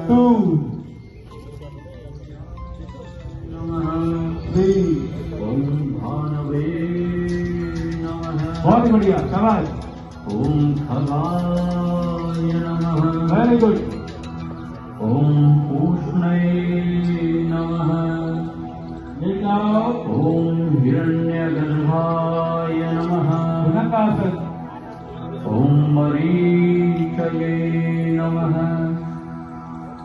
2 3 ओम भानवे नमः। बहुत ही बढ़िया, शाबाश, ओम खगाय नमः। वेरी गुड, ओम पूष्णये नमः। ओम हिरण्यगर्भाय नमः। भुजंगासन, ओम मरीचये नमः।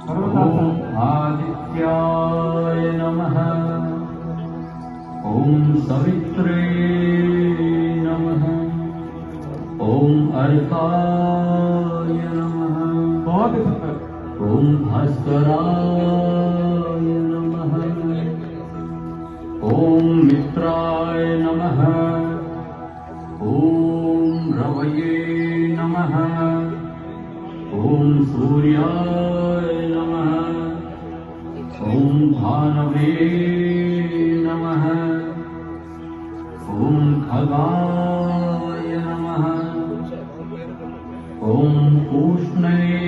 पर्वतासन, ओम आदित्याय नमः। ओम सवित्रे नमः। ओम अर्काय नमः। बहुत ही सुंदर, ओम भास्कराय नमः। ओम मित्राय नमः। ओम रवये नमः। ओम सूर्याय नमः। ओम भानवे नमः। ओम खगाय नमः। ओम पूष्णये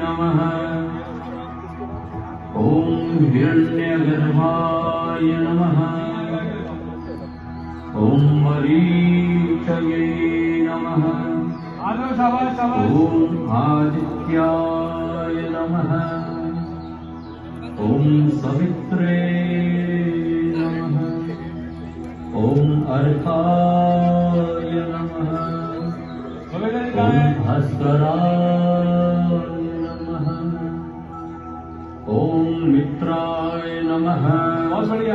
नमः। ओम हिरण्यगर्भाय नमः। ओम मरीचये नमः। आदर, शाबाश, शाबाश, ओम आदित्याय नमः। ओम सवित्रे नमः। ओम अर्काय नमः। ओम भास्कराय नमः। ओम मित्राय नमः। बहुत बढ़िया।